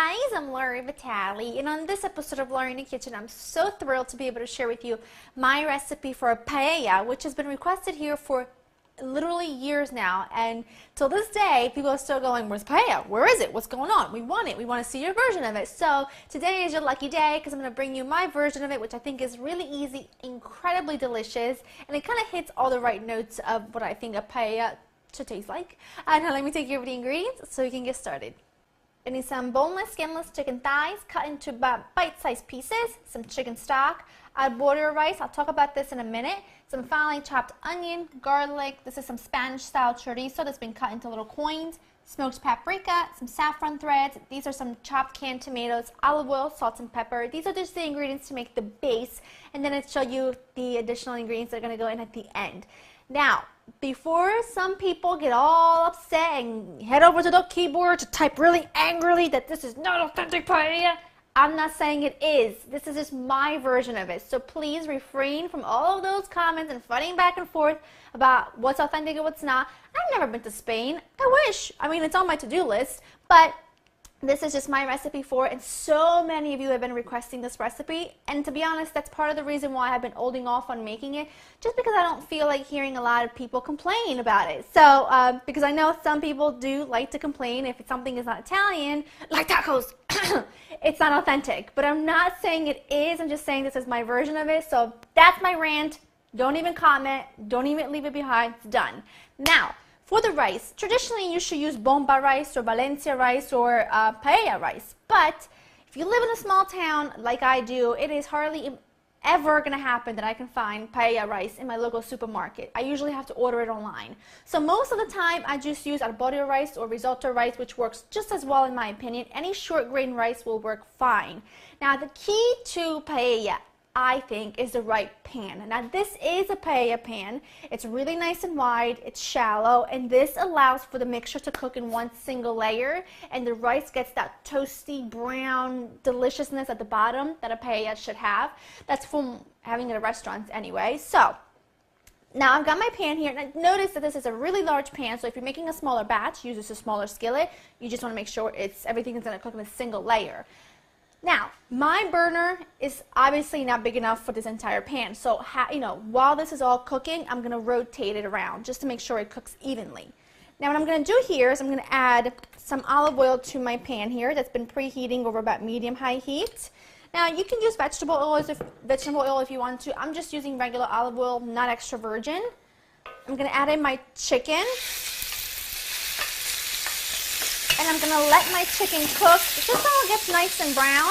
guys, I'm Vitale, and on this episode of Laurie in the Kitchen, I'm so thrilled to be able to share with you my recipe for a paella, which has been requested here for literally years now, and till this day, people are still going, where's paella? Where is it? What's going on? We want it. We want to see your version of it. So today is your lucky day because I'm going to bring you my version of it, which I think is really easy, incredibly delicious, and it kind of hits all the right notes of what I think a paella should taste like. Now let me take you over the ingredients so we can get started. I need some boneless, skinless chicken thighs cut into about bite-sized pieces, some chicken stock, border rice, I'll talk about this in a minute, some finely chopped onion, garlic, this is some Spanish-style chorizo that's been cut into little coins, smoked paprika, some saffron threads, these are some chopped canned tomatoes, olive oil, salt and pepper. These are just the ingredients to make the base, and then it show you the additional ingredients that are going to go in at the end. Now, before some people get all upset and head over to the keyboard to type really angrily that this is not authentic paella, I'm not saying it is. This is just my version of it. So please refrain from all of those comments and fighting back and forth about what's authentic and what's not. I've never been to Spain. I wish. I mean, it's on my to-do list, but this is just my recipe for it, and so many of you have been requesting this recipe, and to be honest, that's part of the reason why I've been holding off on making it, just because I don't feel like hearing a lot of people complain about it. So, because I know some people do like to complain if something is not Italian, like tacos, it's not authentic, but I'm not saying it is, I'm just saying this is my version of it, so that's my rant. Don't even comment, don't even leave it behind, it's done. Now, for the rice, traditionally you should use bomba rice or Valencia rice or paella rice. But if you live in a small town like I do, it is hardly ever going to happen that I can find paella rice in my local supermarket. I usually have to order it online. So most of the time I just use arborio rice or risotto rice, which works just as well in my opinion. Any short grain rice will work fine. Now the key to paella, I think, is the right pan. Now this is a paella pan. It's really nice and wide, it's shallow, and this allows for the mixture to cook in one single layer, and the rice gets that toasty brown deliciousness at the bottom that a paella should have. That's from having it at restaurants anyway. So now I've got my pan here, and notice that this is a really large pan, so if you're making a smaller batch, use a smaller skillet. You just want to make sure everything is going to cook in a single layer. Now, my burner is obviously not big enough for this entire pan, so while this is all cooking, I'm going to rotate it around just to make sure it cooks evenly. Now, what I'm going to do here is I'm going to add some olive oil to my pan here that's been preheating over about medium-high heat. Now, you can use vegetable oil if you want to. I'm just using regular olive oil, not extra virgin. I'm going to add in my chicken. And I'm going to let my chicken cook just so it gets nice and brown.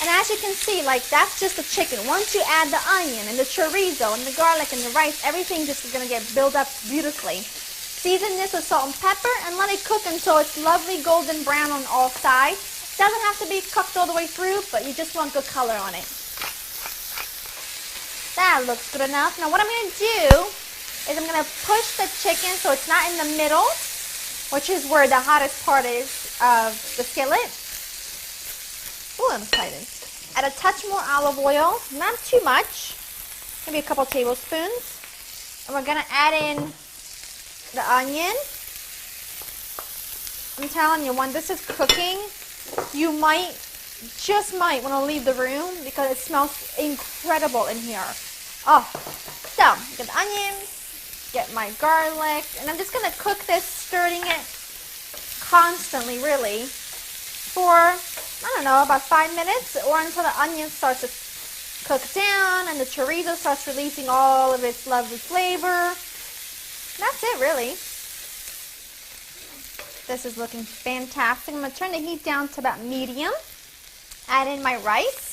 And as you can see, that's just the chicken. Once you add the onion and the chorizo and the garlic and the rice, everything just is going to get built up beautifully. Season this with salt and pepper and let it cook until it's lovely golden brown on all sides. It doesn't have to be cooked all the way through, but you just want good color on it. That looks good enough. Now what I'm going to do is I'm going to push the chicken so it's not in the middle, which is where the hottest part is of the skillet. Ooh, I'm excited. Add a touch more olive oil, not too much, maybe a couple tablespoons. And we're going to add in the onion. I'm telling you, when this is cooking, you just might want to leave the room because it smells incredible in here. Oh, so get the onions. Get my garlic, and I'm just going to cook this, stirring it constantly, really, for, I don't know, about 5 minutes, or until the onion starts to cook down and the chorizo starts releasing all of its lovely flavor. That's it, really. This is looking fantastic. I'm going to turn the heat down to about medium, add in my rice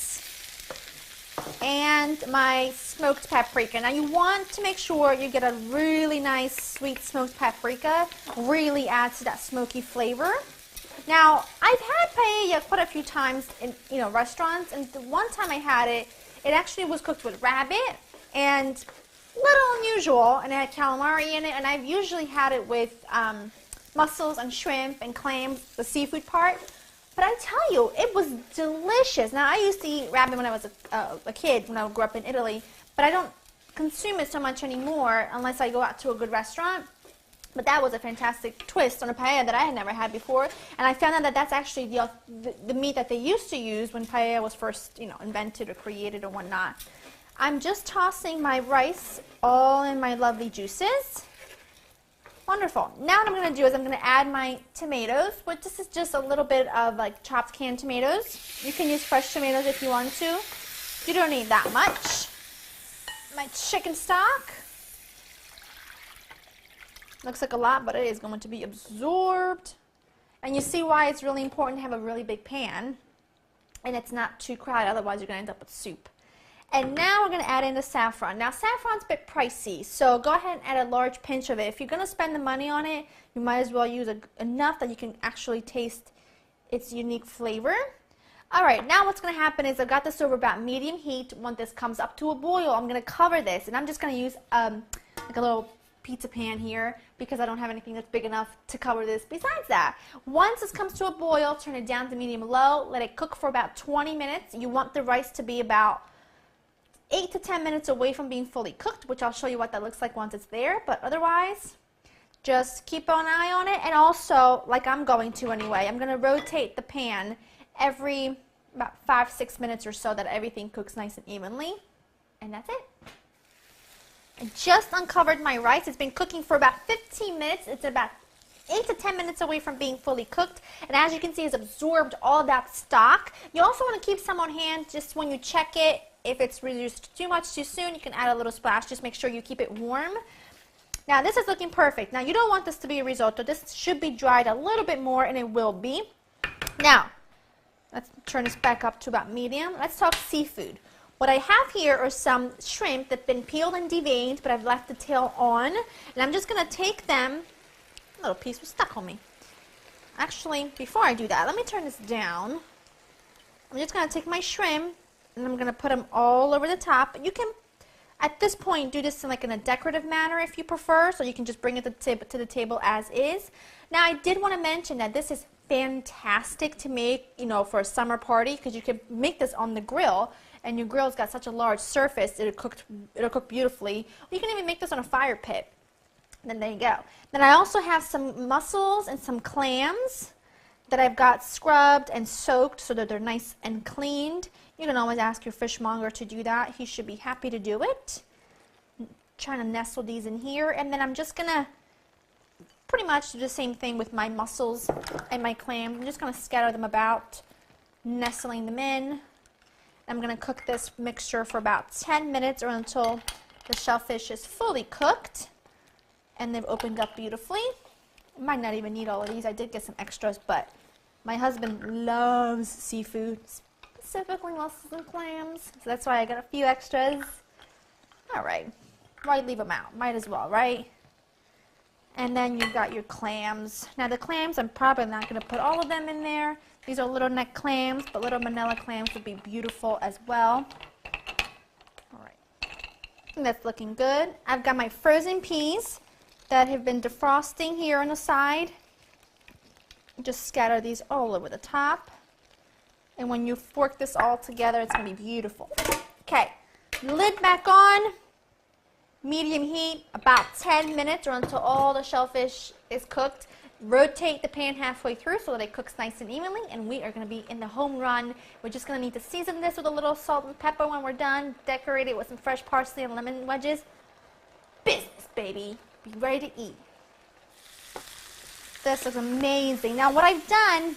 and my smoked paprika. Now you want to make sure you get a really nice sweet smoked paprika. Really adds to that smoky flavor. Now I've had paella quite a few times in restaurants, and the one time I had it, it actually was cooked with rabbit and a little unusual, and it had calamari in it, and I've usually had it with mussels and shrimp and clams, the seafood part. But I tell you, it was delicious. Now, I used to eat rabbit when I was a kid, when I grew up in Italy, but I don't consume it so much anymore unless I go out to a good restaurant. But that was a fantastic twist on a paella that I had never had before. And I found out that that's actually the meat that they used to use when paella was first, you know, invented or created or whatnot. I'm just tossing my rice all in my lovely juices. Wonderful. Now what I'm going to do is I'm going to add my tomatoes, which this is just a little bit of like chopped canned tomatoes. You can use fresh tomatoes if you want to. You don't need that much. My chicken stock. Looks like a lot, but it is going to be absorbed. And you see why it's really important to have a really big pan. And it's not too crowded, otherwise you're going to end up with soup. And now we're going to add in the saffron. Now saffron's a bit pricey, so go ahead and add a large pinch of it. If you're going to spend the money on it, you might as well use enough that you can actually taste its unique flavor. Alright, now what's going to happen is I've got this over about medium heat. When this comes up to a boil, I'm going to cover this. And I'm just going to use like a little pizza pan here because I don't have anything that's big enough to cover this besides that. Once this comes to a boil, turn it down to medium-low. Let it cook for about 20 minutes. You want the rice to be about 8 to 10 minutes away from being fully cooked, which I'll show you what that looks like once it's there. But otherwise, just keep an eye on it. And also, like I'm going to anyway, I'm going to rotate the pan every about 5-6 minutes or so that everything cooks nice and evenly. And that's it. I just uncovered my rice. It's been cooking for about 15 minutes. It's about 8 to 10 minutes away from being fully cooked. And as you can see, it's absorbed all that stock. You also want to keep some on hand just when you check it. If it's reduced too much too soon, you can add a little splash. Just make sure you keep it warm. Now this is looking perfect. Now you don't want this to be a risotto. This should be dried a little bit more, and it will be. Now, let's turn this back up to about medium. Let's talk seafood. What I have here are some shrimp that have been peeled and deveined, but I've left the tail on. And I'm just going to take them. A little piece was stuck on me. Actually, before I do that, let me turn this down. I'm just going to take my shrimp, and I'm going to put them all over the top. You can, at this point, do this in a decorative manner if you prefer, so you can just bring it to the table as is. Now, I did want to mention that this is fantastic to make, for a summer party, because you can make this on the grill, and your grill's got such a large surface, it'll cook beautifully. You can even make this on a fire pit. Then there you go. Then I also have some mussels and some clams that I've got scrubbed and soaked so that they're nice and cleaned. You can always ask your fishmonger to do that. He should be happy to do it. I'm trying to nestle these in here, and then I'm just going to pretty much do the same thing with my mussels and my clams. I'm just going to scatter them about, nestling them in. I'm going to cook this mixture for about 10 minutes or until the shellfish is fully cooked. And they've opened up beautifully. I might not even need all of these. I did get some extras, but my husband loves seafood, specifically mussels and clams. So that's why I got a few extras. All right. Why leave them out? Might as well, right? And then you've got your clams. Now the clams, I'm probably not going to put all of them in there. These are little neck clams, but little manila clams would be beautiful as well. All right. I think that's looking good. I've got my frozen peas that have been defrosting here on the side. Just scatter these all over the top. And when you fork this all together, it's going to be beautiful. Okay, lid back on. Medium heat, about 10 minutes or until all the shellfish is cooked. Rotate the pan halfway through so that it cooks nice and evenly, and we are going to be in the home run. We're just going to need to season this with a little salt and pepper when we're done. Decorate it with some fresh parsley and lemon wedges. Business, baby. Be ready to eat. This is amazing. Now what I've done is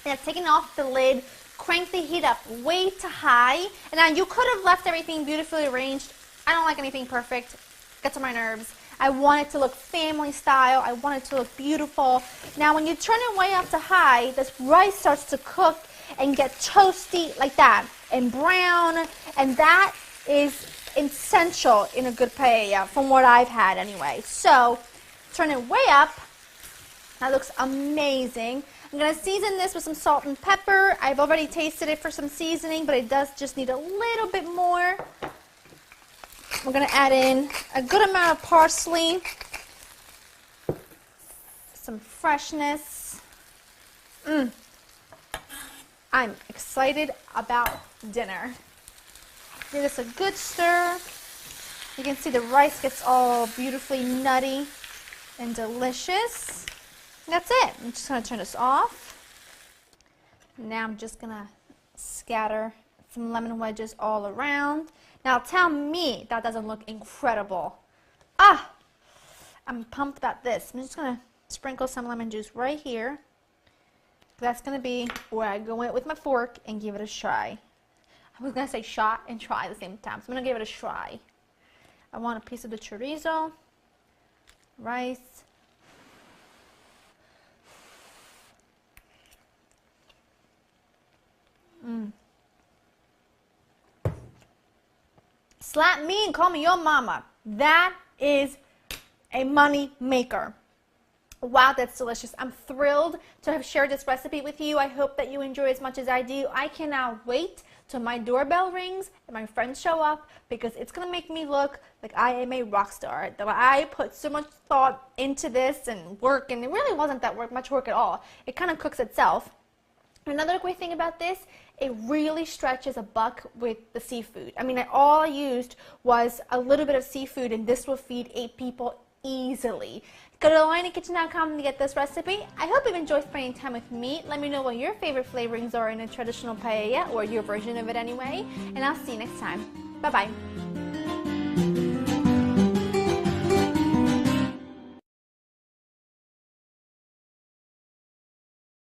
I've taken off the lid, cranked the heat up way to high, and now you could have left everything beautifully arranged. I don't like anything perfect. Gets on my nerves. I want it to look family style. I want it to look beautiful. Now when you turn it way up to high, this rice starts to cook and get toasty like that and brown, and that is essential in a good paella from what I've had anyway. So turn it way up. That looks amazing. I'm going to season this with some salt and pepper. I've already tasted it for some seasoning, but it does just need a little bit more. We're going to add in a good amount of parsley, some freshness. I'm excited about dinner. Give this a good stir. You can see the rice gets all beautifully nutty and delicious. That's it. I'm just going to turn this off. Now I'm just going to scatter some lemon wedges all around. Now tell me that doesn't look incredible. Ah, I'm pumped about this. I'm just going to sprinkle some lemon juice right here. That's going to be where I go in with my fork and give it a try. I was going to say shot and try at the same time, so I'm going to give it a try. I want a piece of the chorizo, rice, Slap me and call me your mama. That is a money maker. Wow, that's delicious. I'm thrilled to have shared this recipe with you. I hope that you enjoy as much as I do. I cannot wait till my doorbell rings and my friends show up, because it's going to make me look like I am a rock star. That I put so much thought into this and work, and it really wasn't that much work at all. It kind of cooks itself. Another great thing about this, it really stretches a buck with the seafood. I mean, all I used was a little bit of seafood, and this will feed 8 people easily. Go to LionandKitchen.com to get this recipe. I hope you've enjoyed spending time with me. Let me know what your favorite flavorings are in a traditional paella, or your version of it anyway. And I'll see you next time. Bye-bye.